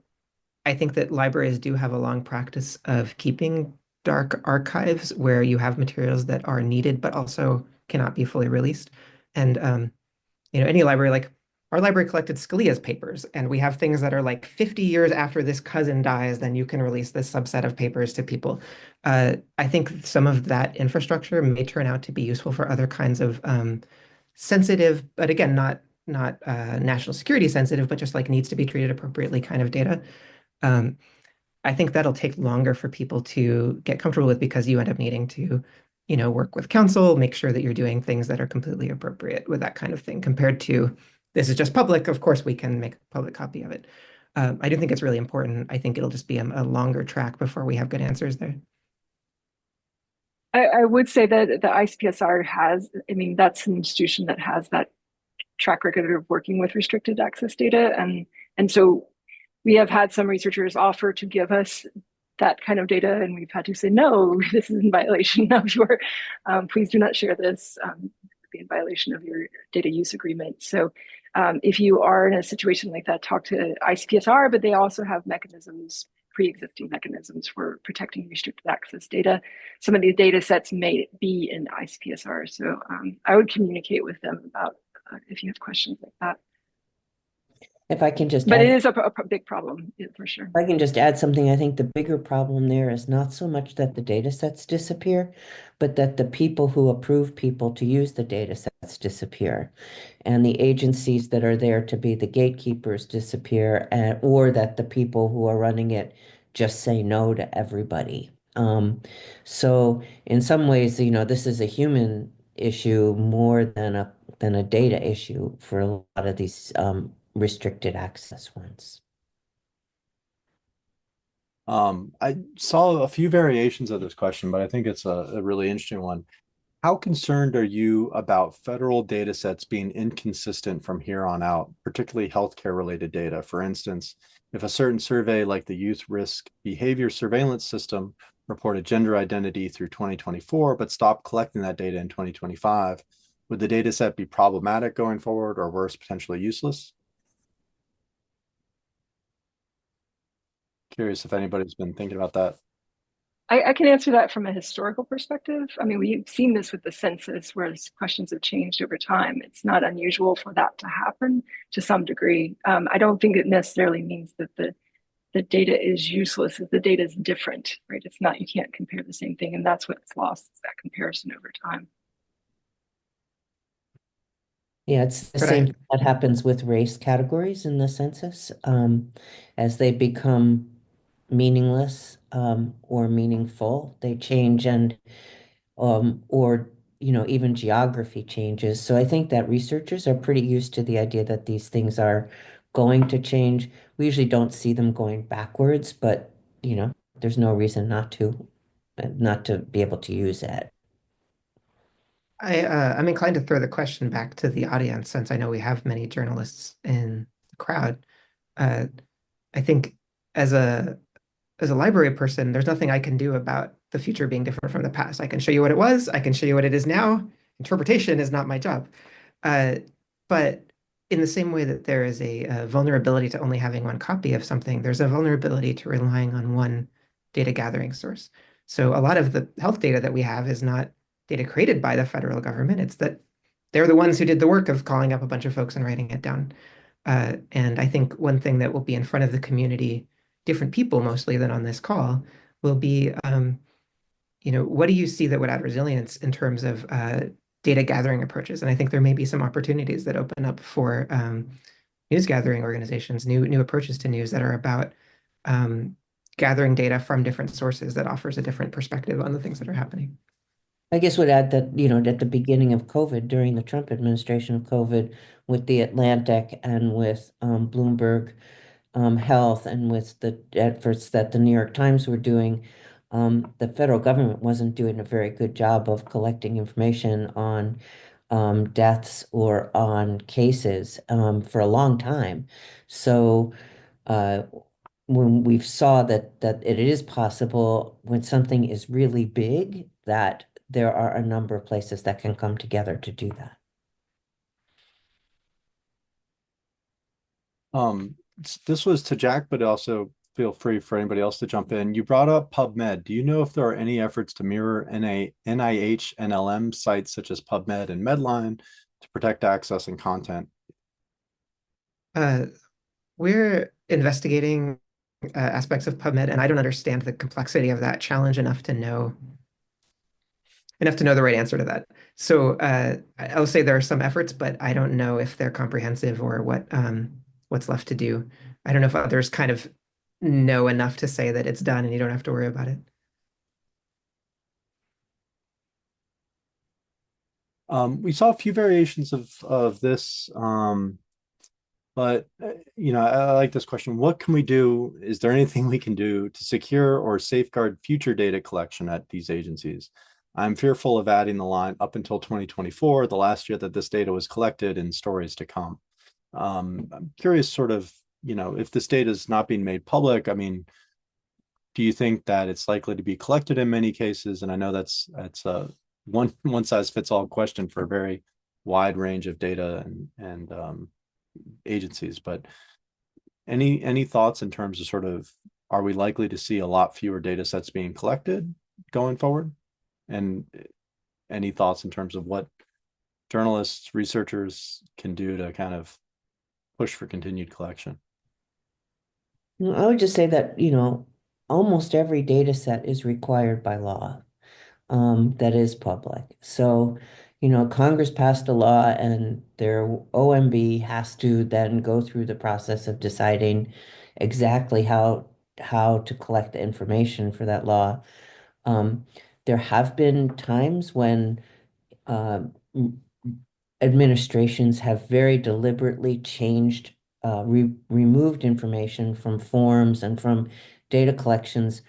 think that libraries do have a long practice of keeping dark archives where you have materials that are needed but also cannot be fully released. And any library, like our library collected Scalia's papers, and we have things that are like 50 years after this cousin dies, then you can release this subset of papers to people. I think some of that infrastructure may turn out to be useful for other kinds of sensitive, but again, not national security sensitive, but just like needs to be treated appropriately kind of data. Um, I think that'll take longer for people to get comfortable with, because you end up needing to, work with counsel, make sure that you're doing things that are completely appropriate with that kind of thing, compared to this is just public. Of course, we can make a public copy of it. I do think it's really important. I think it'll just be a longer track before we have good answers there. I would say that the ICPSR has, I mean, that's an institution that has that track record of working with restricted access data. And so we have had some researchers offer to give us that kind of data, and we've had to say, no, this is in violation of your, please do not share this, be in violation of your data use agreement. So if you are in a situation like that, talk to ICPSR, but they also have mechanisms, pre-existing mechanisms for protecting restricted access data. Some of these data sets may be in ICPSR. So I would communicate with them about if you have questions like that. If I can just But add, it is a big problem, yeah, for sure. if I can just add something, I think the bigger problem there is not so much that the data sets disappear, but that the people who approve people to use the data sets disappear. And the agencies that are there to be the gatekeepers disappear, or that the people who are running it just say no to everybody. So in some ways, this is a human issue more than a data issue for a lot of these restricted access ones. I saw a few variations of this question, but I think it's a really interesting one. How concerned are you about federal data sets being inconsistent from here on out, particularly healthcare related data? For instance, if a certain survey like the Youth Risk Behavior Surveillance System reported gender identity through 2024, but stopped collecting that data in 2025, would the data set be problematic going forward, or worse, potentially useless? Curious if anybody's been thinking about that. I can answer that from a historical perspective. I mean, we've seen this with the census, where questions have changed over time. It's not unusual for that to happen to some degree. I don't think it necessarily means that the data is useless, if the data is different, right? It's not, you can't compare the same thing, and that's what's lost, is that comparison over time. Yeah, it's the But same thing that happens with race categories in the census. As they become meaningless or meaningful, they change, and or even geography changes. So I think that researchers are pretty used to the idea that these things are going to change. We usually don't see them going backwards, but there's no reason not to be able to use it. I'm inclined to throw the question back to the audience, since I know we have many journalists in the crowd. Uh, I think as a library person, there's nothing I can do about the future being different from the past. I can show you what it was. I can show you what it is now. Interpretation is not my job. Uh, but in the same way that there is a vulnerability to only having one copy of something, there's a vulnerability to relying on one data gathering source. So a lot of the health data that we have is not data created by the federal government. It's that they're the ones who did the work of calling up a bunch of folks and writing it down. And I think one thing that will be in front of the community, different people mostly than on this call, will be, what do you see that would add resilience in terms of data gathering approaches? And I think there may be some opportunities that open up for news gathering organizations, new approaches to news that are about gathering data from different sources that offers a different perspective on the things that are happening. I guess would add that, at the beginning of COVID, during the Trump administration of COVID, with the Atlantic and with Bloomberg Health and with the efforts that the New York Times were doing, the federal government wasn't doing a very good job of collecting information on deaths or on cases for a long time. So uh, when we saw that it is possible when something is really big, that there are a number of places that can come together to do that. This was to Jack, but also feel free for anybody else to jump in. You brought up PubMed. Do you know if there are any efforts to mirror NIH NLM sites such as PubMed and Medline to protect access and content? Uh, we're investigating aspects of PubMed, and I don't understand the complexity of that challenge enough to know the right answer to that. So I'll say there are some efforts, but I don't know if they're comprehensive or what's left to do. I don't know if others kind of know enough to say that it's done and you don't have to worry about it. We saw a few variations of this, but I like this question. What can we do? Is there anything we can do to secure or safeguard future data collection at these agencies? I'm fearful of adding the line up until 2024, the last year that this data was collected, in stories to come. I'm curious, sort of, if this data is not being made public, I mean, do you think that it's likely to be collected in many cases? And I know that's a one size fits all question for a very wide range of data and agencies. But any thoughts in terms of sort of, are we likely to see a lot fewer data sets being collected going forward? And any thoughts in terms of what journalists, researchers can do to kind of push for continued collection? I would just say that, almost every data set is required by law that is public. So, Congress passed a law and their OMB has to then go through the process of deciding exactly how to collect the information for that law. Um, there have been times when uh, administrations have very deliberately changed, removed information from forms and from data collections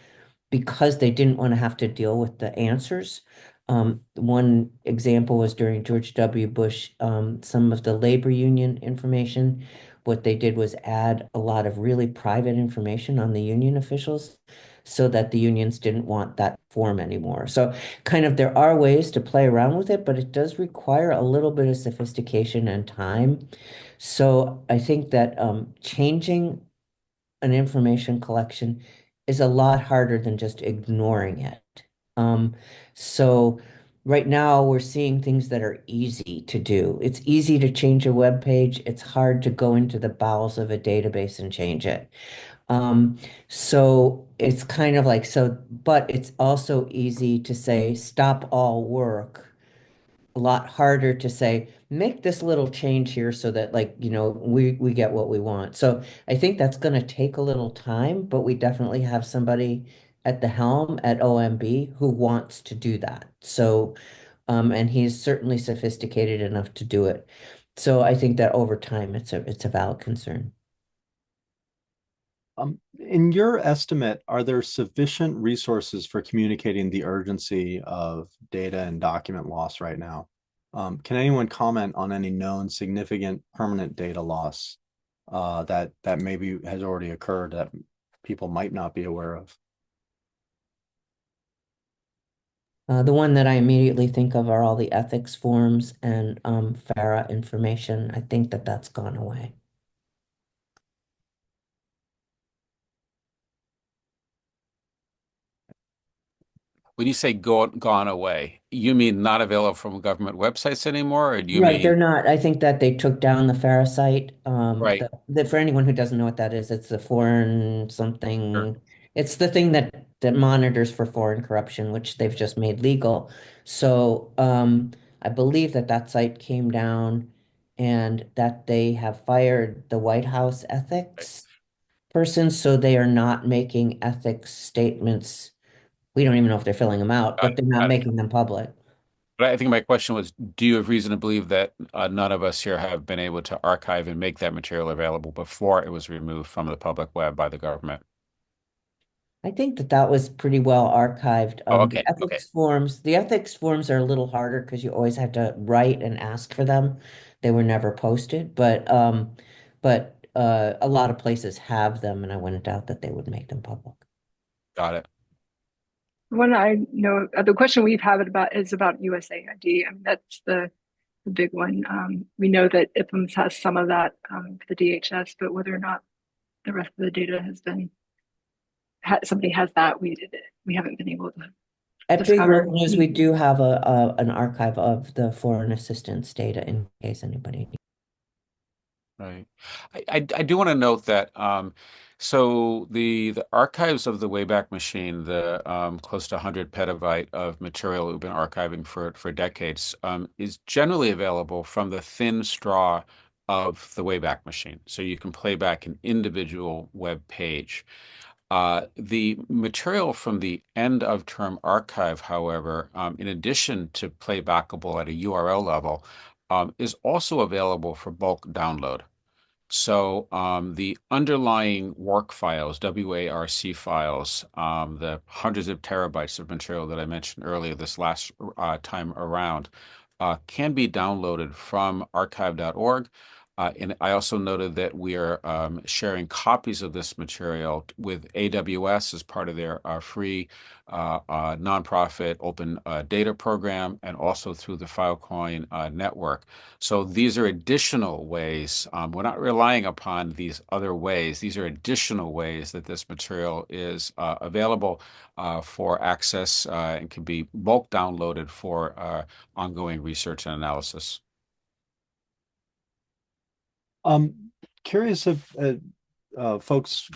because they didn't want to have to deal with the answers. One example was during George W. Bush, some of the labor union information. What they did was add a lot of really private information on the union officials so that the unions didn't want that form anymore. So kind of there are ways to play around with it, but it does require a little bit of sophistication and time. So I think that changing an information collection is a lot harder than just ignoring it. Um, so right now we're seeing things that are easy to do. It's easy to change a web page. It's hard to go into the bowels of a database and change it. So it's kind of like so, but it's also easy to say stop all work, a lot harder to say, make this little change here so that like, we get what we want. So I think that's going to take a little time, but we definitely have somebody at the helm at OMB who wants to do that. So, and he's certainly sophisticated enough to do it. So I think that over time, it's a valid concern. In your estimate, are there sufficient resources for communicating the urgency of data and document loss right now? Can anyone comment on any known significant permanent data loss that maybe has already occurred that people might not be aware of? The one that I immediately think of are all the ethics forms and FARA information. I think that that's gone away. When you say gone away, you mean not available from government websites anymore, or do you Right, mean they're not. I think that they took down the FARA site. right? For anyone who doesn't know what that is, it's the foreign Sure. something. It's the thing that monitors for foreign corruption, which they've just made legal. So I believe that that site came down, and that they have fired the White House Right. ethics person, so they are not making ethics statements. We don't even know if they're filling them out, Got but it. they're not Got it. making them public. But I think my question was, do you have reason to believe that none of us here have been able to archive and make that material available before it was removed from the public web by the government? I think that that was pretty well archived. Oh, okay. Okay. The ethics forms are a little harder because you always had to write and ask for them. They were never posted, but a lot of places have them, and I wouldn't doubt that they would make them public. Got it. One I know, the question we've had about is about USAID. I mean, that's the big one. We know that IPMS has some of that for the DHS, but whether or not the rest of the data has been somebody has that, we haven't been able to At Big discover. Local News, we do have an archive of the foreign assistance data in case anybody. Right. I do want to note that so the archives of the Wayback Machine, the close to 100 petabyte of material we've been archiving for decades, is generally available from the thin straw of the Wayback Machine. So you can play back an individual web page. The material from the end of term archive, however, in addition to playbackable at a URL level, is also available for bulk download. So the underlying work files, WARC files, the hundreds of terabytes of material that I mentioned earlier this last time around, can be downloaded from archive.org. And I also noted that we are sharing copies of this material with AWS as part of their free nonprofit open data program, and also through the Filecoin network. So these are additional ways. We're not relying upon these other ways. These are additional ways that this material is available for access and can be bulk downloaded for ongoing research and analysis. Curious if folks'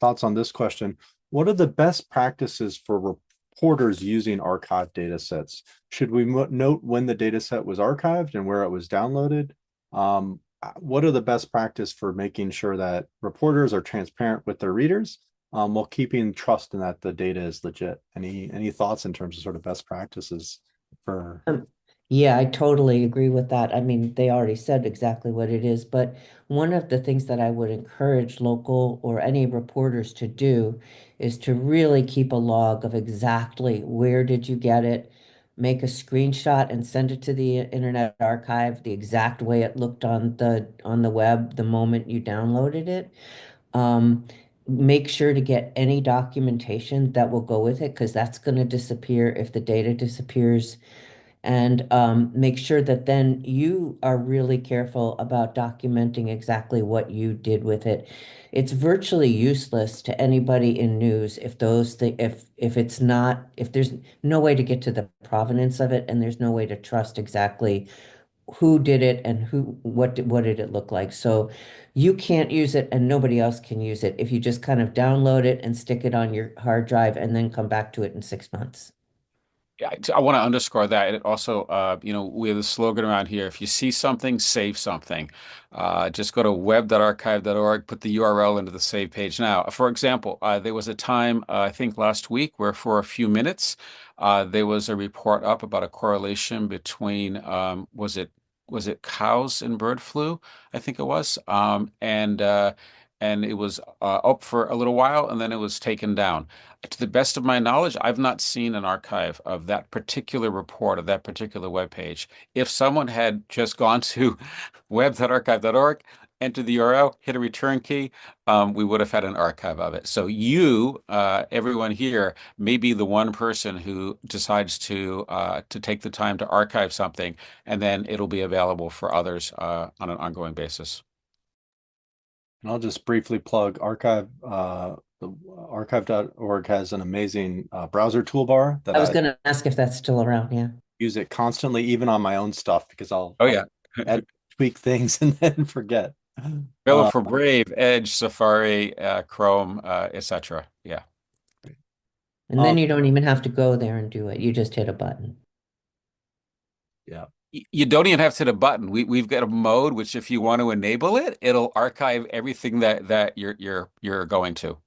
thoughts on this question. What are the best practices for reporters using archived data sets? Should we note when the data set was archived and where it was downloaded? What are the best practice for making sure that reporters are transparent with their readers while keeping trust in that the data is legit? Any thoughts in terms of sort of best practices for? Yeah, I totally agree with that. I mean, they already said exactly what it is, but one of the things that I would encourage local or any reporters to do is to really keep a log of exactly where did you get it, make a screenshot and send it to the Internet Archive the exact way it looked on the web the moment you downloaded it. Um, Make sure to get any documentation that will go with it because that's going to disappear if the data disappears, and make sure that then you are really careful about documenting exactly what you did with it. It's virtually useless to anybody in news if if it's not, if there's no way to get to the provenance of it and there's no way to trust exactly who did it and what did it look like. So you can't use it and nobody else can use it if you just kind of download it and stick it on your hard drive and then come back to it in 6 months. Yeah, I want to underscore that. It also, we have a slogan around here. If you see something, save something. Just go to web.archive.org, put the URL into the save page. Now, for example, there was a time, I think last week, where for a few minutes, there was a report up about a correlation between, was it cows and bird flu? I think it was. And it was up for a little while, and then it was taken down. To the best of my knowledge, I've not seen an archive of that particular report of that particular web page. If someone had just gone to web.archive.org enter the URL, hit a return key, we would have had an archive of it. So you, everyone here, may be the one person who decides to take the time to archive something, and then it'll be available for others on an ongoing basis. And I'll just briefly plug archive. The archive.org has an amazing browser toolbar that I was I going to ask if that's still around. Yeah. use it constantly, even on my own stuff, because Oh I'll yeah. tweak things and then forget. Available for Brave, Edge, Safari, Chrome, etc. Yeah. And then you don't even have to go there and do it. You just hit a button. Yeah. You don't even have to hit a button. We've got a mode which, if you want to enable it, it'll archive everything that you're going to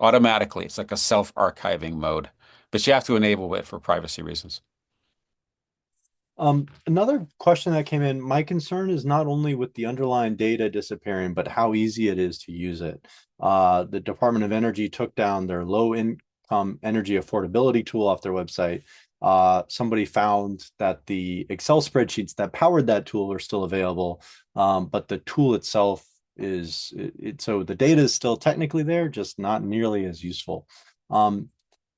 automatically. It's like a self-archiving mode, but you have to enable it for privacy reasons. Another question that came in, my concern is not only with the underlying data disappearing, but how easy it is to use it. The Department of Energy took down their low income energy affordability tool off their website. Somebody found that the Excel spreadsheets that powered that tool are still available, but the tool itself so the data is still technically there, just not nearly as useful.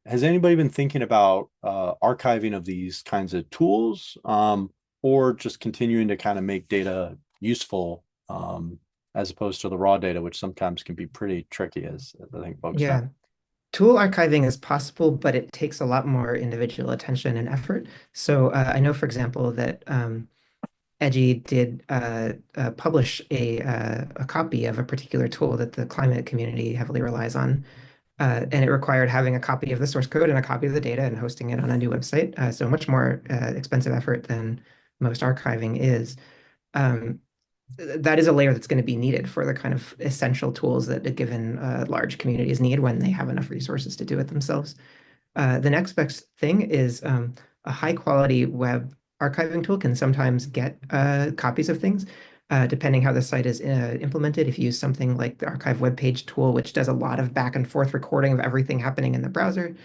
Has anybody been thinking about archiving of these kinds of tools, or just continuing to kind of make data useful, as opposed to the raw data, which sometimes can be pretty tricky, as I think folks know? Yeah. Tool archiving is possible, but it takes a lot more individual attention and effort. So I know, for example, that Edgy did publish a copy of a particular tool that the climate community heavily relies on. And it required having a copy of the source code and a copy of the data and hosting it on a new website. So much more expensive effort than most archiving is. Um, that is a layer that's going to be needed for the kind of essential tools that a given large communities need when they have enough resources to do it themselves. The next best thing is a high quality web archiving tool can sometimes get copies of things, depending how the site is implemented. If you use something like the archive web page tool, which does a lot of back and forth recording of everything happening in the browser,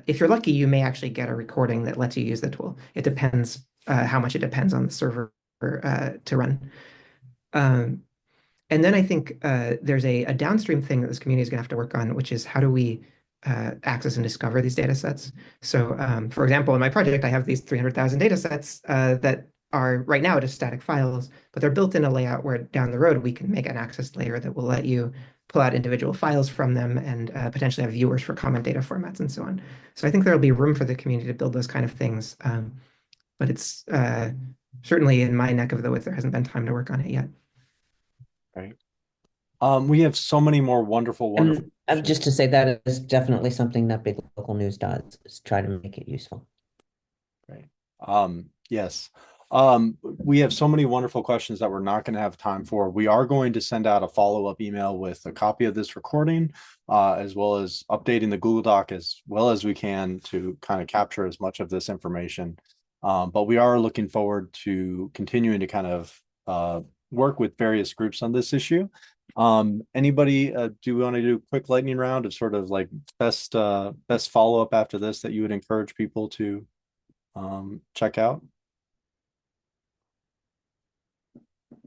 if you're lucky, you may actually get a recording that lets you use the tool. It depends how much it depends on the server to run. Um, and then I think there's a downstream thing that this community is going to have to work on, which is how do we access and discover these data sets? So, for example, in my project, I have these 300,000 data sets that are right now just static files, but they're built in a layout where down the road we can make an access layer that will let you pull out individual files from them and potentially have viewers for common data formats and so on. So I think there'll be room for the community to build those kind of things, but it's certainly in my neck of the woods, there hasn't been time to work on it yet. Right. We have so many more wonderful. And just to say that is definitely something that Big Local News does, is try to make it useful. Right. Yes. We have so many wonderful questions that we're not going to have time for. We are going to send out a follow-up email with a copy of this recording, as well as updating the Google Doc as well as we can to kind of capture as much of this information. But we are looking forward to continuing to kind of work with various groups on this issue. Anybody, do we want to do a quick lightning round of sort of like best follow-up after this that you would encourage people to check out?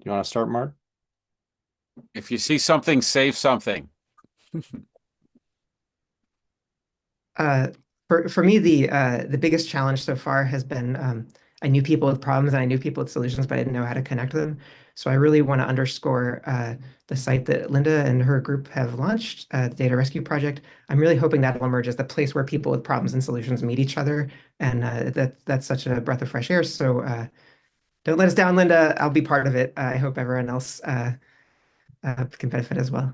You want to start, Mark? If you see something, save something. For me, the biggest challenge so far has been I knew people with problems and I knew people with solutions, but I didn't know how to connect them. So I really want to underscore the site that Lynda and her group have launched, the Data Rescue Project. I'm really hoping that'll emerge as the place where people with problems and solutions meet each other, and that's such a breath of fresh air. So don't let us down, Lynda. I'll be part of it. I hope everyone else can benefit as well.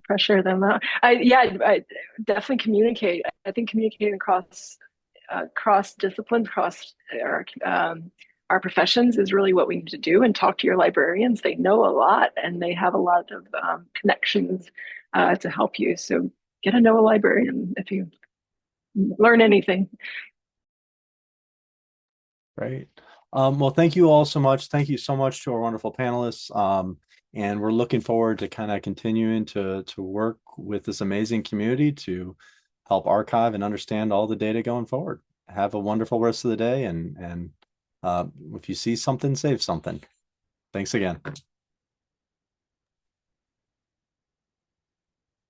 Pressure them out. I definitely communicate. I think communicating across disciplines, across our professions is really what we need to do. And talk to your librarians. They know a lot, and they have a lot of connections to help you. So get to know a librarian if you learn anything. Great. Well, thank you all so much. Thank you so much to our wonderful panelists. And we're looking forward to kind of continuing to work with this amazing community to help archive and understand all the data going forward. Have a wonderful rest of the day, and if you see something, save something. Thanks again.